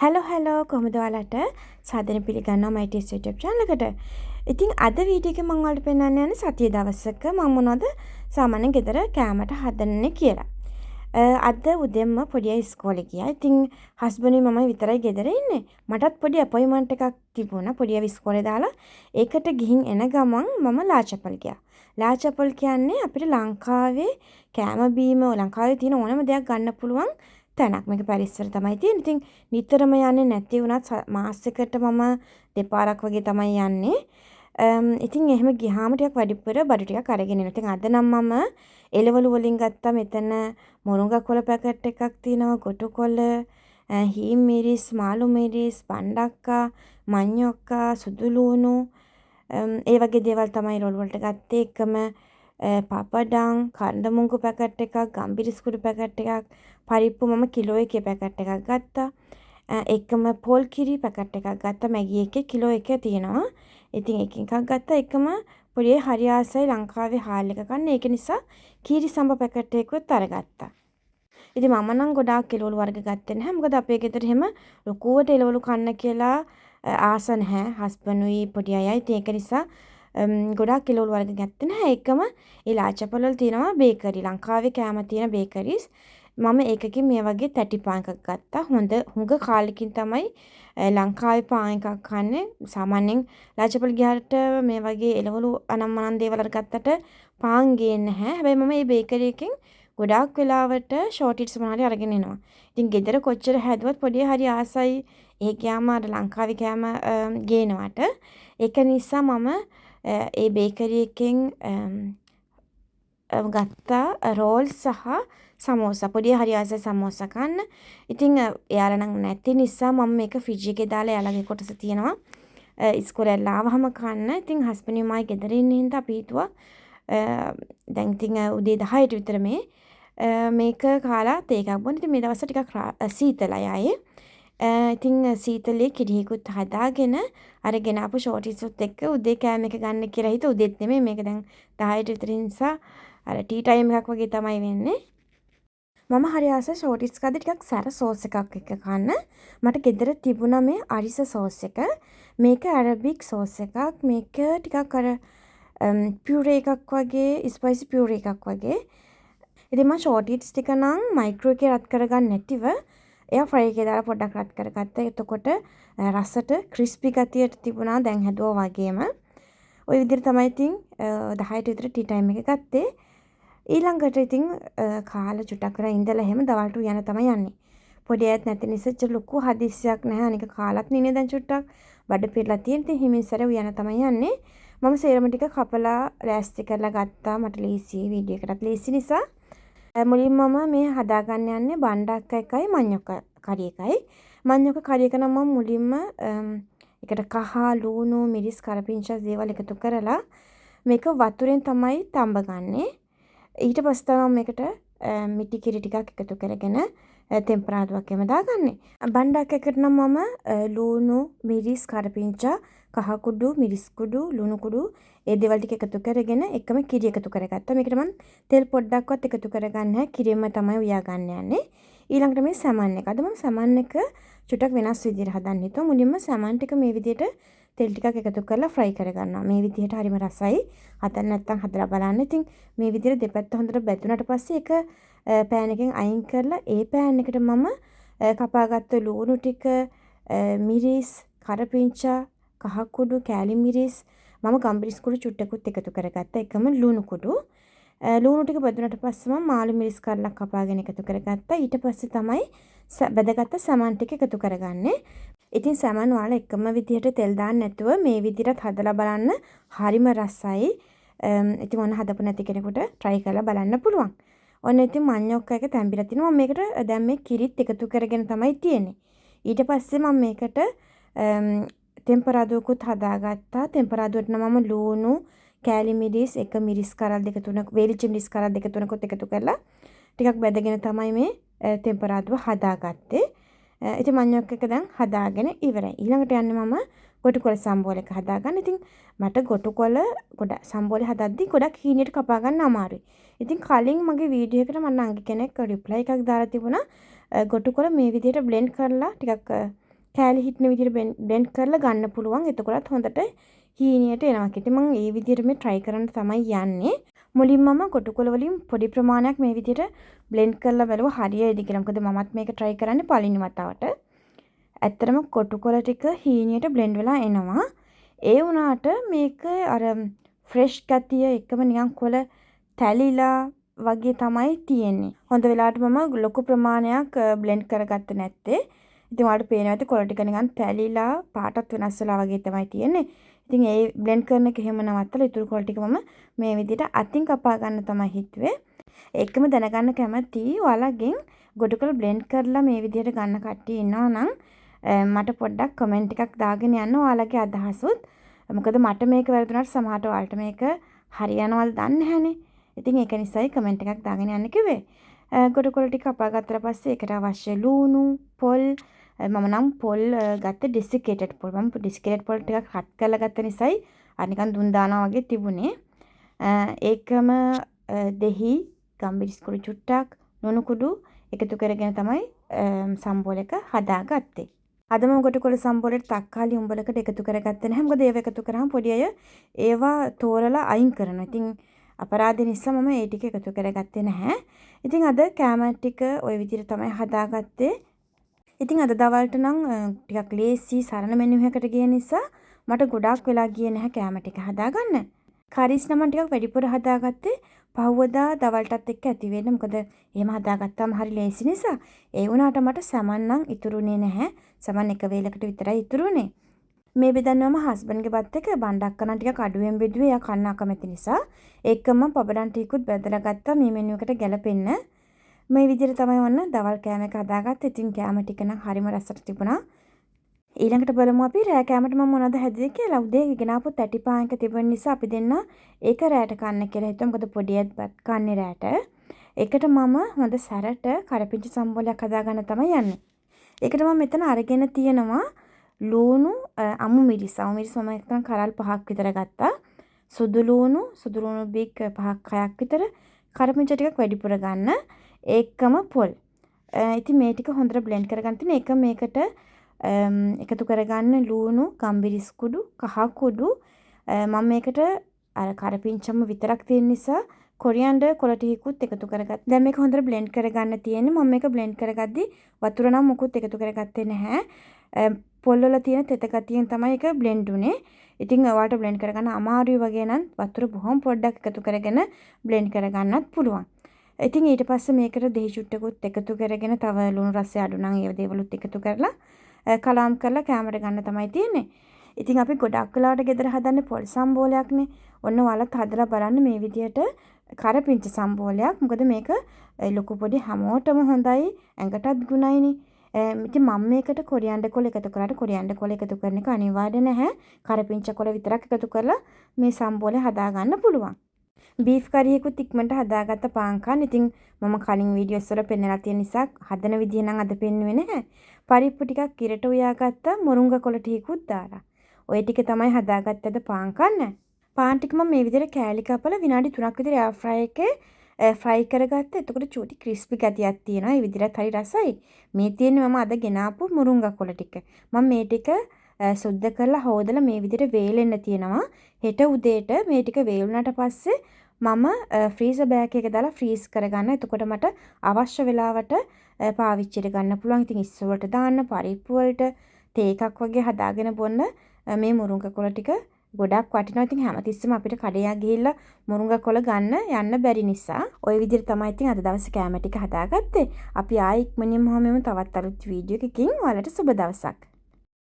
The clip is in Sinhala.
හැලෝ කොහොමද ඔයාලට සාදරයෙන් පිළිගන්නවා MyTest YouTube channel එකට. ඉතින් අද වීඩියෝ එකේ මම ඔයාලට පෙන්නන්න යන්නේ සතිය දවසක මම මොනවද සාමාන්‍යයෙන් ගෙදර කෑමට හදන්නේ කියලා. අද උදේම පොඩි අය ඉස්කෝලේ ගියා. ඉතින් හස්බන්ඩ්යි මමයි විතරයි ගෙදර ඉන්නේ. මටත් පොඩි අපොයින්ට්මන්ට් එකක් තිබුණා. පොඩි අය ඉස්කෝලේ දාලා ඒකට ගිහින් එන ගමන් මම ලාචපල් ගියා. ලාචපල් කියන්නේ අපිට ලංකාවේ කෑම බීම ලංකාවේ තියෙන ඕනම දෙයක් ගන්න පුළුවන් තැනක්. මේක පැරිස්සර තමයි තියෙන්නේ. ඉතින් නිතරම යන්නේ නැති වුණත් මාසෙකට මම දෙපාරක් වගේ තමයි යන්නේ. ඉතින් එහෙම ගියාම ටිකක් වැඩිපුර බඩු ටිකක් අරගෙන එනවා. ඉතින් අද නම් මම එළවලු වලින් ගත්තා. මෙතන මොරුංගා කොළ පැකට් එකක් තියෙනවා. ගොටු කොළ, හීම් මිරිස්, මාළු මිරිස්, පණ්ඩක්කා, මඤ්ඤොක්කා, සුදු ලූණු ඒ වගේ දේවල් තමයි රෝල් වලට ගත්තේ. එකම පපඩම්, කන්දමුංගු පැකට් එකක්, ගම්බිරිස් කුඩු පැකට් එකක්, පරිප්පු මම කිලෝ එකේ පැකට් එකක් ගත්තා. එකම පොල් කිරි පැකට් එකක් ගත්තා. මැගි එකේ කිලෝ එක තියෙනවා. ඉතින් එකක් ගත්තා. එකම පොඩි හරි ආසයි ලංකාවේ හාල් එක කන්න. ඒක නිසා කීරි සම්බ පැකට් එකකුත් අරගත්තා. ඉතින් මම නම් ගොඩාක් එළවලු වර්ග ගත්තේ නැහැ. මොකද අපේ ගෙදර එහෙම ලොකුවට එළවලු කන්න කියලා ආස නැහැ. හස්බන්ඩ්ුයි පොඩි අයයි. ඉතින් ඒක නිසා ගොඩාක් එළවලු වර්ග ගත්තේ නැහැ. එකම ඒ ලාචපල් වල තියෙනවා බේකරි. ලංකාවේ කෑම තියෙන බේකරිස්. මම ඒකකින් මේ වගේ තැටි පාන් එකක් ගත්තා. හුඟ කාලෙකින් තමයි ලංකාවේ පාන් එකක් කන්නේ. සාමාන්‍යයෙන් ලාචපල් ගියාට මේ වගේ එළවලු අනම්මනම් දේවල් ගත්තට පාන් ගේන්නේ නැහැ. හැබැයි මම මේ බේකරි එකෙන් ගොඩාක් වෙලාවට ෂෝටිට්ස් මොනවාරි අරගෙන එනවා. ඉතින් ගෙදර කොච්චර හැදුවත් පොඩි හරි ආසයි ඒ කෑම අර ලංකාවේ කෑම ගේනවට. ඒක නිසා මම ඒ බේකරි එකෙන් ගත්තා රෝල් සහ සමෝසා. පොඩි හරි ආසයි සමෝසා කන්න. ඉතින් එයාලා නම් නැති නිසා මම මේක ෆ්‍රිජ් එකේ දාලා එයාලගේ කොටස තියෙනවා. ඉස්කෝලේ ආවහම කන්න. ඉතින් හස්බන්ඩ් මයි ගෙදර ඉන්න හින්දා අපි හිතුවා දැන් ඉතින් උදේ 10ට විතර මේක කාලා තේ එකක් බොන්න. ඉතින් මේ දවස් ටිකක් සීතලයි ආයේ. ඉතින් සීතලේ කිරිහිකුත් හදාගෙන අරගෙන ආපු ෂෝටිස්ුත් එක්ක උදේ කෑම එක ගන්න කියලා හිතුවා. උදේත් නෙමෙයි මේක දැන් 10ට විතර නිසා අර ටී ටයිම් එකක් වගේ තමයි වෙන්නේ. මම හරි ආස ෂෝටිස් කද්දි ටිකක් සැර සෝස් එකක් එක්ක කන්න. මට ගෙදර තිබුණා මේ අරිස සෝස් එක. මේක ඇරබික් සෝස් එකක්. මේක ටිකක් අර පියුරේ එකක් වගේ, ස්පයිසි පියුරේ එකක් වගේ. ඉතින් මම ෂෝටිස් ටික නම් මයික්‍රෝ එකේ රත් කරගන්න නැතිව එයා ෆ්‍රයි එකේ දාලා පොඩ්ඩක් රත් කරගත්තා. එතකොට රසට ක්‍රිස්පි ගතියට තිබුණා දැන් හැදුවා වගේම. ওই විදිහට තමයි ඉතින් 10ට විතර ටී ටයිම් එක ගත්තේ. ඊළඟට ඉතින් කාලා චුට්ටක් කරලා ඉඳලා එහෙම දවල්ට යන තමයි යන්නේ. පොඩි අයත් නැති නිසා ලොකු හදිස්සියක් නැහැ. අනික කාලත් නෙනේ දැන් චුට්ටක් බඩ පිරලා තියෙන. ඉතින් හිමින් සැර යන තමයි යන්නේ. මම සේරම ටික කපලා ලෑස්ති කරලා ගත්තා. මට ලීසි වීඩියෝ එකටත් ලීසි නිසා. මුලින්ම මම මේ හදාගන්න යන්නේ බණ්ඩක්ක එකයි මඤ්ඤොක්ක කරි එකයි. මඤ්ඤොක්ක කරි එක නම් මම මුලින්ම එකට කහ, ලූණු, මිරිස්, කරපිංචා දේවල් එකතු කරලා මේක වතුරෙන් තමයි තඹගන්නේ. ඊට පස්සේ තමයි මේකට මිටි කිරි ටිකක් එකතු කරගෙන ටෙම්පරාදුවක් එම දාගන්නේ. බණ්ඩක්ක එකට නම් මම ලූණු, මිරිස්, කරපිංචා, කහ කුඩු, මිරිස් කුඩු, ලුණු කුඩු ඒ දේවල් ටික එකතු කරගෙන එකම කිරි එකතු කරගත්තා. මේකට මම තෙල් පොඩ්ඩක්වත් එකතු කරගන්නේ නැහැ. කිරියම තමයි උයා ගන්න යන්නේ. ඊළඟට මේ සමන් එක. අද මම සමන් එක චුට්ටක් වෙනස් විදිහට හදන්න හිතුවා. මුලින්ම සමන් ටික මේ විදිහට තෙල් ටිකක් එකතු කරලා ෆ්‍රයි කරගන්නවා. මේ විදිහට හරිම රසයි. හදන්න නැත්නම් හදලා බලන්න. ඉතින් මේ විදිහට දෙපැත්ත හොඳට බැදුනට පස්සේ ඒක පෑන් එකෙන් අයින් කරලා ඒ පෑන් එකට මම කපාගත්ත ලුණු ටික, මිරිස්, කරපිංචා, කහ කුඩු, කෑලි මිරිස්, මම ගම්බිරිස් කුඩු චුට්ටකුත් එකතු කරගත්තා. එකම ලුණු කුඩු. ලුණු ටික බෙදුනට පස්සේ මම මාළු මිරිස් කරලා කපාගෙන එකතු කරගත්තා. ඊට පස්සේ තමයි බෙදගත්ත සමන් ටික එකතු කරගන්නේ. ඉතින් සමන් වල එකම විදිහට තෙල් දාන්න නැතුව මේ විදිහට හදලා බලන්න හරිම රසයි. ඉතින් ඔන්න හදපු නැති කෙනෙකුට try කරලා බලන්න පුළුවන්. ඔන්න ඉතින් මඤ්ඤොක්ක එක තැම්බිලා තිනවා. මම මේකට දැන් මේ කිරිත් එකතු කරගෙන තමයි තියෙන්නේ. ඊට පස්සේ මම මේකට ටෙම්පරාදුවකුත් හදාගත්තා. ටෙම්පරාදුවට නම් මම ලූණු, කෑලි මිරිස්, එක මිරිස් කරල් දෙක තුනක්, වේලිච්ච මිරිස් කරල් දෙක තුනකුත් එකතු කරලා ටිකක් බෙදගෙන තමයි මේ ටෙම්පරාදුව හදාගත්තේ. ඉතින් මඤ්ඤොක්ක එක දැන් හදාගෙන ඉවරයි. ඊළඟට යන්නේ මම ගොටුකොළ සම්බෝල එක හදාගන්න. ඉතින් මට ගොටුකොළ සම්බෝලේ හදද්දි ගොඩක් හීනෙට කපා ගන්න අමාරුයි. ඉතින් කලින් මගේ වීඩියෝ එකට මම නංගි කෙනෙක් රිප්ලයි එකක් දාලා තිබුණා. ගොටුකොළ මේ විදිහට බ්ලෙන්ඩ් කරලා ටිකක් කෑලි හිටින විදිහට බ්ලෙන්ඩ් කරලා ගන්න පුළුවන්. එතකොටත් හොඳට හීනියට එනවා. ඉතින් මම මේ විදිහට මේ try කරන්න තමයි යන්නේ. මුලින්ම මම කොටුකොළ වලින් පොඩි ප්‍රමාණයක් මේ විදිහට බ්ලෙන්ඩ් කරලා බලුවා හරියයිද කියලා. මොකද මමත් මේක try කරන්නේ පළවෙනි වතාවට. ඇත්තටම කොටුකොළ ටික හීනියට බ්ලෙන්ඩ් වෙලා එනවා. ඒ වුණාට මේක අර ෆ්‍රෙෂ් ගතිය එකම නිකන් කොළ තැලිලා වගේ තමයි තියෙන්නේ. හොඳ වෙලාවට මම ලොකු ප්‍රමාණයක් බ්ලෙන්ඩ් කරගත්තේ නැත්තේ. ඉතින් ඔයාලට පේනවා ඇති කොළ ටික නිකන් තැලිලා පාටත් වෙනස් වෙලා වගේ තමයි තියෙන්නේ. ඉතින් ඒ බ්ලෙන්ඩ් කරන එක එහෙම නවත්තලා ඉතුරු කොළ ටික මම මේ විදිහට අතින් කපා ගන්න තමයි හිතුවේ. ඒකම දැනගන්න කැමතියි ඔයාලගෙන් ගොඩකොළ බ්ලෙන්ඩ් කරලා මේ විදිහට ගන්න කට්ටිය ඉන්නවා නම් මට පොඩ්ඩක් කමෙන්ට් එකක් දාගෙන යන්න ඔයාලගේ අදහසුත්. මොකද මට මේක වැරදුනාට සමහරට ඔයාලට මේක හරියනවද දන්නේ නැහනේ. ඉතින් ඒක නිසායි කමෙන්ට් එකක් දාගෙන යන්න කිව්වේ. ගොඩකොළ ටික කපා ගත්තට පස්සේ ඒකට අවශ්‍ය ලූණු, පොල් මම නම් පොල් ගත්තේ ඩෙසිකේටඩ් පොල්. මම ඩෙසිකේටඩ් පොල් ටිකක් කට් කරලා ගත්ත නිසායි අර නිකන් දුන් දානවා වගේ තිබුණේ. ඒකම දෙහි, ගම්බිරිස් කුඩු චුට්ටක්, ලුණු කුඩු එකතු කරගෙන තමයි සම්බෝල එක හදාගත්තේ. අද මම ගොඩකොළ සම්බෝලෙට තක්කාලි උඹලකට එකතු කරගත්තේ නැහැ. මොකද ඒව එකතු කරාම පොඩි අය ඒවා තෝරලා අයින් කරනවා. ඉතින් අපරාධ නිසා මම ඒ ටික එකතු කරගත්තේ නැහැ. ඉතින් අද කෑම ටික ওই විදිහට තමයි හදාගත්තේ. ඉතින් අද දවල්ට නම් ටිකක් ලේසි සරණ මෙනු එකකට ගිය නිසා මට ගොඩාක් වෙලා ගියේ නැහැ කෑම ටික හදාගන්න. කරිස් නම් ටිකක් වැඩිපුර හදාගත්තේ පහවදා දවල්ටත් එක්ක ඇති වෙන්න. මොකද එහෙම හදාගත්තාම හරි ලේසි නිසා. ඒ වුණාට මට සමන් නම් ඉතුරුනේ නැහැ. සමන් එක වේලකට විතරයි ඉතුරුනේ. මේ බෙදන්නවම හස්බන්ඩ්ගේ බත් එක බණ්ඩක් කරන ටිකක් අඩුවෙන් බෙදුවේ. එයා කන්න අකමැති නිසා. ඒකම පබඩන් ටිකුත් බෙදලා ගත්තා මේ මෙනු එකට ගැලපෙන්න. මේ විදිහට තමයි වන්න දවල් කෑම එක හදාගත්තේ. ඉතින් කෑම ටික නම් හරිම රසට තිබුණා. ඊළඟට බලමු අපි රෑ කෑමට මම මොනවද හැදුවේ කියලා. උදේ ගෙනාපු තැටි පාන්ක තිබෙන නිසා අපි දෙන්න ඒක රෑට කන්න කියලා හිතුවා. මොකද පොඩියත් බත් කන්නේ රෑට. ඒකට මම හොඳ සැරට කරපිංචි සම්බෝලයක් හදාගන්න තමයි යන්නේ. ඒකට මම මෙතන අරගෙන තියෙනවා ලූණු, අමු මිරිස්. අමු මිරිස් මම එකතන කරල් 5ක් විතර ගත්තා. සුදු ලූණු බිග් 5ක් 6ක් විතර. කරපිංචි ටිකක් වැඩිපුර ගන්න. ඒකම පොල්. ඉතින් මේ ටික හොඳට බ්ලෙන්ඩ් කරගන්න තියෙන එක මේකට එකතු කරගන්න ලූණු, ගම්බිරිස් කුඩු, කහ කුඩු මම මේකට අර කරපිංචම විතරක් තියෙන නිසා කොරියන්ඩර් කොළ ටිකකුත් එකතු කරගත්තා. දැන් මේක හොඳට බ්ලෙන්ඩ් කරගන්න තියෙන්නේ. මම මේක බ්ලෙන්ඩ් කරගද්දි වතුර නම් මොකුත් එකතු කරගත්තේ නැහැ. පොල් වල තියෙන තෙත ගතියෙන් තමයි ඒක බ්ලෙන්ඩ් උනේ. ඉතින් ඔයාලට බ්ලෙන්ඩ් කරගන්න අමාරුයි වගේ නම් වතුර බොහොම පොඩ්ඩක් එකතු කරගෙන බ්ලෙන්ඩ් කරගන්නත් පුළුවන්. ඉතින් ඊට පස්සේ මේකට දෙහි චුට්ටකුත් එකතු කරගෙන තව ලුණු රසය අඩු නම් ඒ දේවලුත් එකතු කරලා කලාම් කරලා කැමරට ගන්න තමයි තියෙන්නේ. ඉතින් අපි ගොඩක් වෙලාවට ගෙදර හදන්නේ පොල් සම්බෝලයක්නේ. ඔන්න ඔයාලත් හදලා බලන්න මේ විදියට කරපිංචි සම්බෝලයක්. මොකද මේක ලොකු පොඩි හැමෝටම හොඳයි. ඇඟටත් ගුණයිනේ. ඉතින් මම මේකට කොරියන්ඩර් කොළ එකතු කරාට කොරියන්ඩර් කොළ එකතු කරන එක අනිවාර්ය නැහැ. කරපිංචි කොළ විතරක් එකතු කරලා මේ සම්බෝලය හදා ගන්න පුළුවන්. බීෆ් කරියකුත් ඉක්මනට හදාගත්ත පාන්කන්. ඉතින් මම කලින් වීඩියෝස් වල පෙන්නලා තියෙන නිසා හදන විදිය නම් අද පෙන්නුවේ නැහැ. පරිප්පු ටිකක් කිරට උයාගත්ත මුරුංග කොළ ටිකකුත් දාලා. ඔය ටික තමයි හදාගත්තද පාන්කන්. පාන් ටික මම මේ විදිහට කෑලි කපලා විනාඩි 3ක් විතර එයාර් ෆ්‍රයි එකේ ෆ්‍රයි කරගත්තා. එතකොට චූටි ක්‍රිස්පි ගතියක් තියෙනවා. ඒ විදිහට හරි රසයි. මේ තියෙන්නේ මම අද ගෙනාපු මුරුංග කොළ ටික. මම මේ ටික සුද්ධ කරලා හොදලා මේ විදිහට වේලෙන්න තියෙනවා. හෙට උදේට මේ ටික වේලුණාට පස්සේ මම ෆ්‍රීසර් බෑග් එකක දාලා ෆ්‍රීස් කරගන්න. එතකොට මට අවශ්‍ය වෙලාවට පාවිච්චියට ගන්න පුළුවන්. ඉතින් ඉස්සු වලට දාන්න, පරිප්පු වලට, තේ එකක් වගේ හදාගෙන බොන්න මේ මුරුංග කොළ ටික ගොඩක් වටිනවා. ඉතින් හැමතිස්සෙම අපිට කඩේ ගිහිල්ලා මුරුංග කොළ ගන්න යන්න බැරි නිසා ওই විදිහට තමයි ඉතින් අද දවසේ කෑම ටික හදාගත්තේ. අපි ආයෙ ඉක්මනින්ම තවත් අලුත් වීඩියෝ එකකින් ඔයාලට සුබ දවසක්.